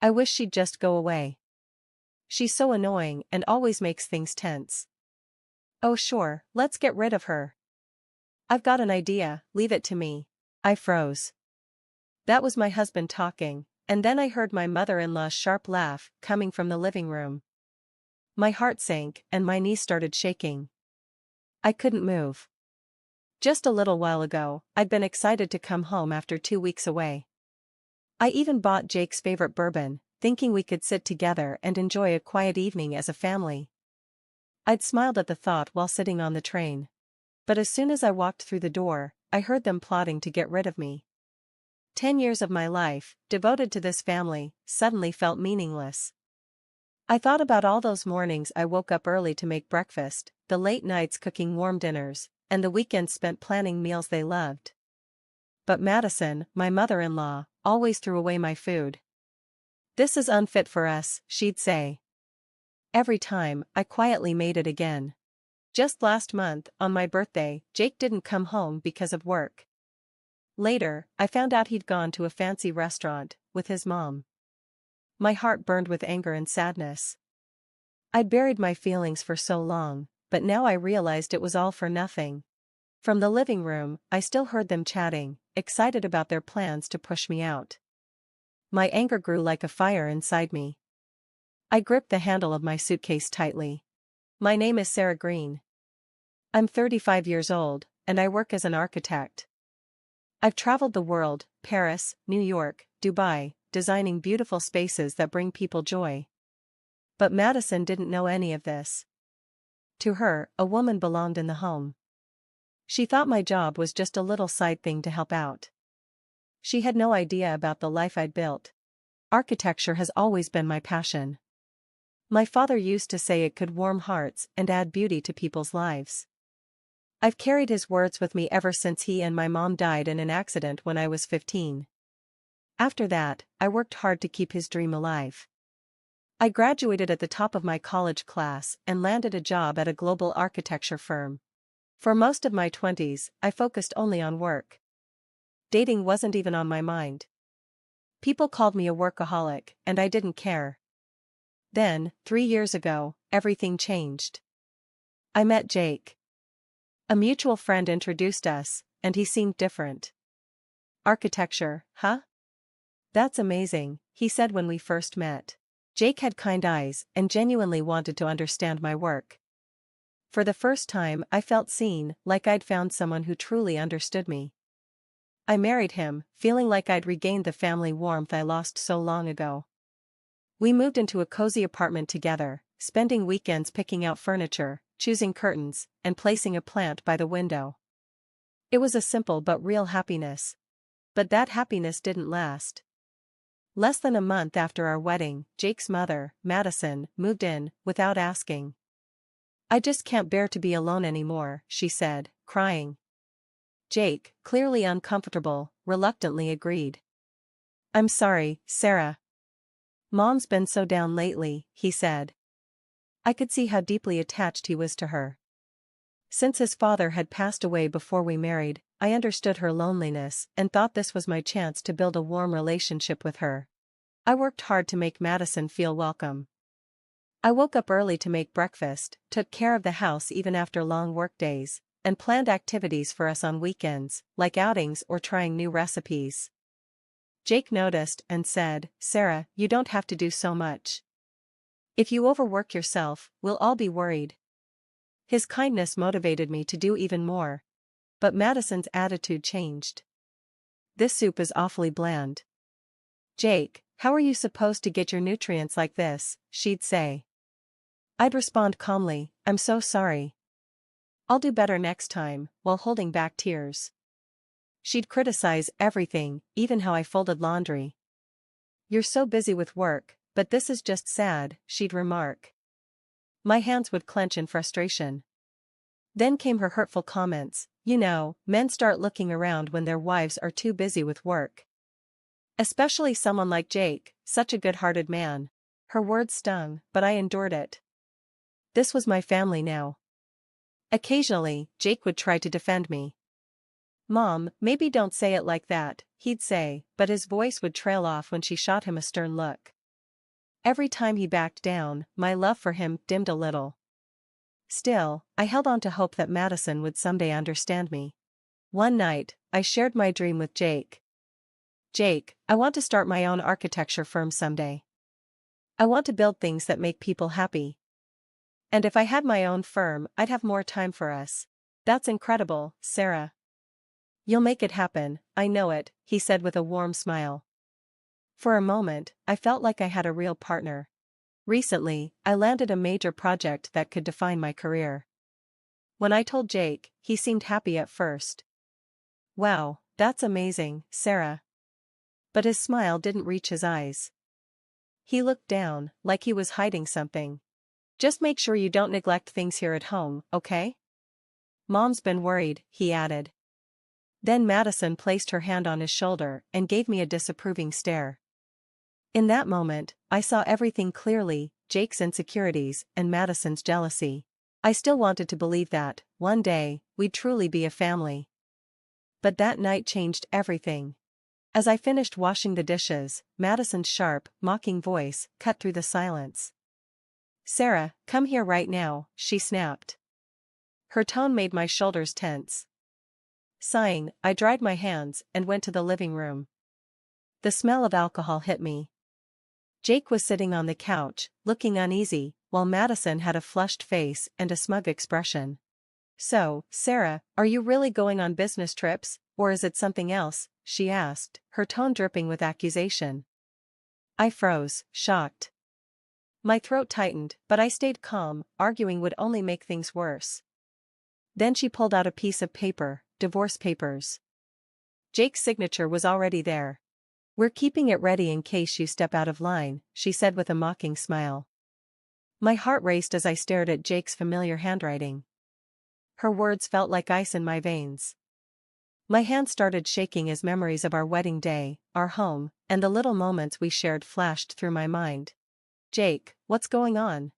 I wish she'd just go away. She's so annoying and always makes things tense. Oh sure, let's get rid of her. I've got an idea, leave it to me. I froze. That was my husband talking, and then I heard my mother-in-law's sharp laugh coming from the living room. My heart sank and my knees started shaking. I couldn't move. Just a little while ago, I'd been excited to come home after 2 weeks away. I even bought Jake's favorite bourbon, thinking we could sit together and enjoy a quiet evening as a family. I'd smiled at the thought while sitting on the train. But as soon as I walked through the door, I heard them plotting to get rid of me. 10 years of my life, devoted to this family, suddenly felt meaningless. I thought about all those mornings I woke up early to make breakfast, the late nights cooking warm dinners, and the weekends spent planning meals they loved. But Madison, my mother-in-law, always threw away my food. "This is unfit for us," she'd say. Every time, I quietly made it again. Just last month, on my birthday, Jake didn't come home because of work. Later, I found out he'd gone to a fancy restaurant with his mom. My heart burned with anger and sadness. I'd buried my feelings for so long, but now I realized it was all for nothing. From the living room, I still heard them chatting, excited about their plans to push me out. My anger grew like a fire inside me. I gripped the handle of my suitcase tightly. "My name is Sarah Green. I'm 35 years old, and I work as an architect. I've traveled the world, Paris, New York, Dubai, designing beautiful spaces that bring people joy." But Madison didn't know any of this. To her, a woman belonged in the home. She thought my job was just a little side thing to help out. She had no idea about the life I'd built. Architecture has always been my passion. My father used to say it could warm hearts and add beauty to people's lives. I've carried his words with me ever since he and my mom died in an accident when I was 15. After that, I worked hard to keep his dream alive. I graduated at the top of my college class and landed a job at a global architecture firm. For most of my 20s, I focused only on work. Dating wasn't even on my mind. People called me a workaholic, and I didn't care. Then, 3 years ago, everything changed. I met Jake. A mutual friend introduced us, and he seemed different. "Architecture, huh? That's amazing," he said when we first met. Jake had kind eyes and genuinely wanted to understand my work. For the first time, I felt seen, like I'd found someone who truly understood me. I married him, feeling like I'd regained the family warmth I lost so long ago. We moved into a cozy apartment together, spending weekends picking out furniture, choosing curtains, and placing a plant by the window. It was a simple but real happiness. But that happiness didn't last. Less than a month after our wedding, Jake's mother, Madison, moved in, without asking. "I just can't bear to be alone anymore," she said, crying. Jake, clearly uncomfortable, reluctantly agreed. "I'm sorry, Sarah. Mom's been so down lately," he said. I could see how deeply attached he was to her. Since his father had passed away before we married, I understood her loneliness and thought this was my chance to build a warm relationship with her. I worked hard to make Madison feel welcome. I woke up early to make breakfast, took care of the house even after long workdays, and planned activities for us on weekends, like outings or trying new recipes. Jake noticed and said, "Sarah, you don't have to do so much. If you overwork yourself, we'll all be worried." His kindness motivated me to do even more. But Madison's attitude changed. "This soup is awfully bland." "Jake, how are you supposed to get your nutrients like this?" she'd say. I'd respond calmly, "I'm so sorry. I'll do better next time," while holding back tears. She'd criticize everything, even how I folded laundry. "You're so busy with work, but this is just sad," she'd remark. My hands would clench in frustration. Then came her hurtful comments, "You know, men start looking around when their wives are too busy with work. Especially someone like Jake, such a good-hearted man." Her words stung, but I endured it. This was my family now. Occasionally, Jake would try to defend me. "Mom, maybe don't say it like that," he'd say, but his voice would trail off when she shot him a stern look. Every time he backed down, my love for him dimmed a little. Still, I held on to hope that Madison would someday understand me. One night, I shared my dream with Jake. Jake, I want to start my own architecture firm someday. I want to build things that make people happy. And if I had my own firm, I'd have more time for us. That's incredible, Sarah. You'll make it happen, I know it, he said with a warm smile. For a moment, I felt like I had a real partner. Recently, I landed a major project that could define my career. When I told Jake, he seemed happy at first. Wow, that's amazing, Sarah. But his smile didn't reach his eyes. He looked down, like he was hiding something. Just make sure you don't neglect things here at home, okay? Mom's been worried, he added. Then Madison placed her hand on his shoulder and gave me a disapproving stare. In that moment, I saw everything clearly, Jake's insecurities and Madison's jealousy. I still wanted to believe that, one day, we'd truly be a family. But that night changed everything. As I finished washing the dishes, Madison's sharp, mocking voice cut through the silence. Sarah, come here right now, she snapped. Her tone made my shoulders tense. Sighing, I dried my hands and went to the living room. The smell of alcohol hit me. Jake was sitting on the couch, looking uneasy, while Madison had a flushed face and a smug expression. So, Sarah, are you really going on business trips, or is it something else? She asked, her tone dripping with accusation. I froze, shocked. My throat tightened, but I stayed calm, arguing would only make things worse. Then she pulled out a piece of paper, divorce papers. Jake's signature was already there. We're keeping it ready in case you step out of line, she said with a mocking smile. My heart raced as I stared at Jake's familiar handwriting. Her words felt like ice in my veins. My hands started shaking as memories of our wedding day, our home, and the little moments we shared flashed through my mind. Jake, what's going on?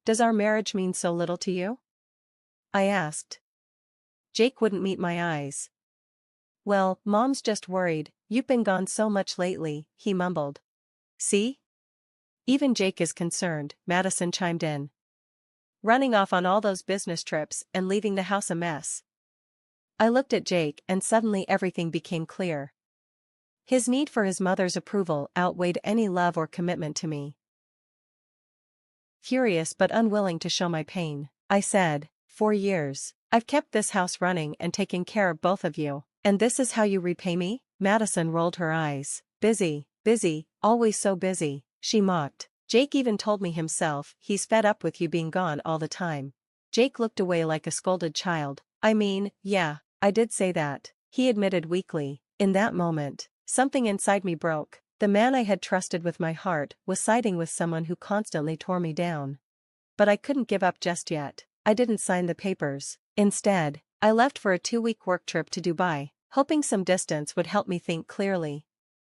Does our marriage mean so little to you? I asked. Jake wouldn't meet my eyes. Well, Mom's just worried, you've been gone so much lately, he mumbled. See? Even Jake is concerned, Madison chimed in. Running off on all those business trips and leaving the house a mess. I looked at Jake and suddenly everything became clear. His need for his mother's approval outweighed any love or commitment to me. Furious but unwilling to show my pain, I said, 4 years, I've kept this house running and taken care of both of you, and this is how you repay me? Madison rolled her eyes. Busy, always so busy, she mocked. Jake even told me himself he's fed up with you being gone all the time. Jake looked away like a scolded child. I mean, yeah, I did say that, he admitted weakly. In that moment, something inside me broke. The man I had trusted with my heart was siding with someone who constantly tore me down. But I couldn't give up just yet. I didn't sign the papers. Instead, I left for a 2-week work trip to Dubai, hoping some distance would help me think clearly.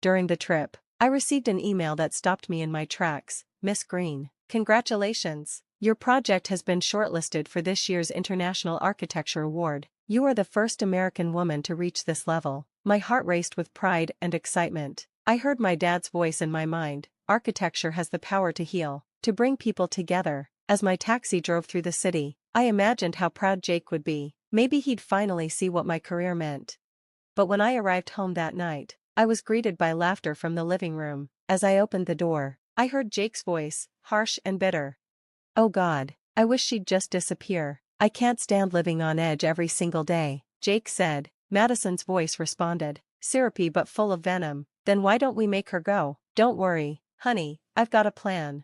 During the trip, I received an email that stopped me in my tracks. Miss Green, congratulations. Your project has been shortlisted for this year's International Architecture Award. You are the first American woman to reach this level. My heart raced with pride and excitement. I heard my dad's voice in my mind. Architecture has the power to heal, to bring people together. As my taxi drove through the city, I imagined how proud Jake would be. Maybe he'd finally see what my career meant. But when I arrived home that night, I was greeted by laughter from the living room. As I opened the door, I heard Jake's voice, harsh and bitter. Oh God, I wish she'd just disappear. I can't stand living on edge every single day, Jake said. Madison's voice responded, syrupy but full of venom. Then why don't we make her go? Don't worry, honey, I've got a plan.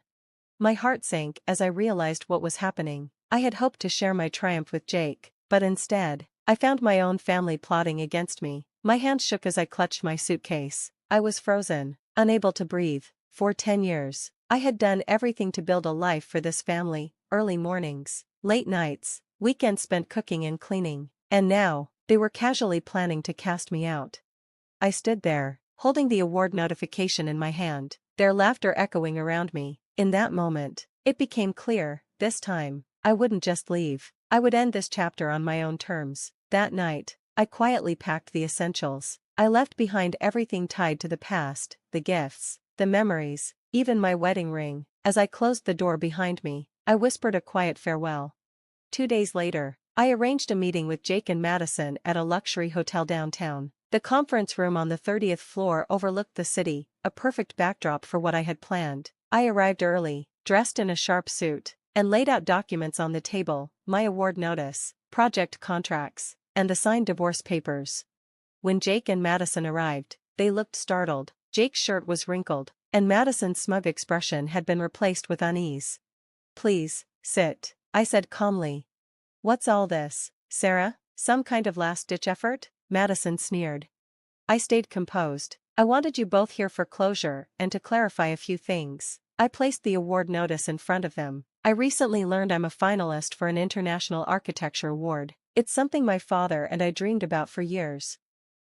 My heart sank as I realized what was happening. I had hoped to share my triumph with Jake, but instead, I found my own family plotting against me. My hands shook as I clutched my suitcase. I was frozen, unable to breathe. For 10 years, I had done everything to build a life for this family, early mornings, late nights, weekends spent cooking and cleaning, and now, they were casually planning to cast me out. I stood there, holding the award notification in my hand, their laughter echoing around me. In that moment, it became clear, this time, I wouldn't just leave. I would end this chapter on my own terms. That night, I quietly packed the essentials. I left behind everything tied to the past, the gifts, the memories, even my wedding ring. As I closed the door behind me, I whispered a quiet farewell. 2 days later, I arranged a meeting with Jake and Madison at a luxury hotel downtown. The conference room on the 30th floor overlooked the city, a perfect backdrop for what I had planned. I arrived early, dressed in a sharp suit, and laid out documents on the table: my award notice, project contracts, and the signed divorce papers. When Jake and Madison arrived, they looked startled. Jake's shirt was wrinkled, and Madison's smug expression had been replaced with unease. "Please, sit," I said calmly. "What's all this, Sarah? Some kind of last-ditch effort?" Madison sneered. I stayed composed. "I wanted you both here for closure and to clarify a few things." I placed the award notice in front of them. "I recently learned I'm a finalist for an international architecture award. It's something my father and I dreamed about for years."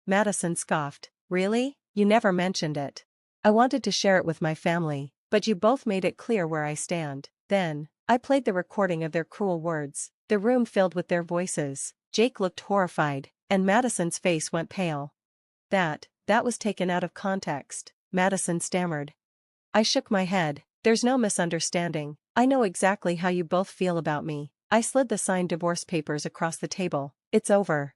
Madison scoffed. "Really? You never mentioned it." "I wanted to share it with my family, but you both made it clear where I stand." Then, I played the recording of their cruel words. The room filled with their voices. Jake looked horrified, and Madison's face went pale. That was taken out of context," Madison stammered. I shook my head. "There's no misunderstanding. I know exactly how you both feel about me." I slid the signed divorce papers across the table. "It's over."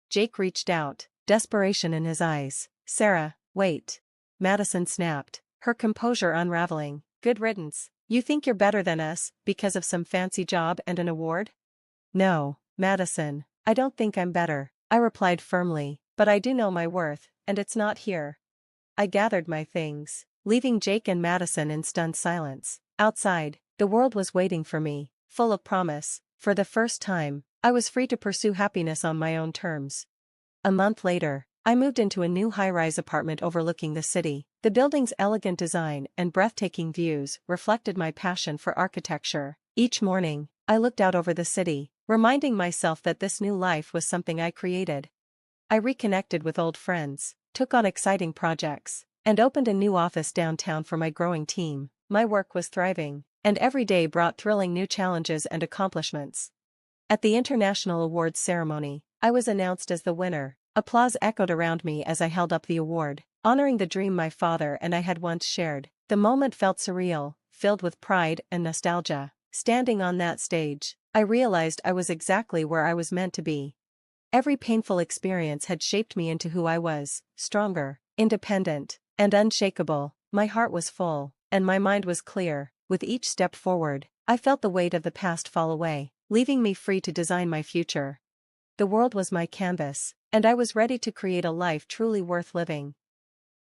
Jake reached out, desperation in his eyes. "Sarah, wait." Madison snapped, her composure unraveling. "Good riddance. You think you're better than us because of some fancy job and an award?" "No, Madison, I don't think I'm better," I replied firmly, "but I do know my worth, and it's not here." I gathered my things, leaving Jake and Madison in stunned silence. Outside, the world was waiting for me, full of promise. For the first time, I was free to pursue happiness on my own terms. A month later, I moved into a new high-rise apartment overlooking the city. The building's elegant design and breathtaking views reflected my passion for architecture. Each morning, I looked out over the city, reminding myself that this new life was something I created. I reconnected with old friends, took on exciting projects, and opened a new office downtown for my growing team. My work was thriving, and every day brought thrilling new challenges and accomplishments. At the International Awards ceremony, I was announced as the winner. Applause echoed around me as I held up the award, honoring the dream my father and I had once shared. The moment felt surreal, filled with pride and nostalgia. Standing on that stage, I realized I was exactly where I was meant to be. Every painful experience had shaped me into who I was: stronger, independent, and unshakable. My heart was full, and my mind was clear. With each step forward, I felt the weight of the past fall away, leaving me free to design my future. The world was my canvas, and I was ready to create a life truly worth living.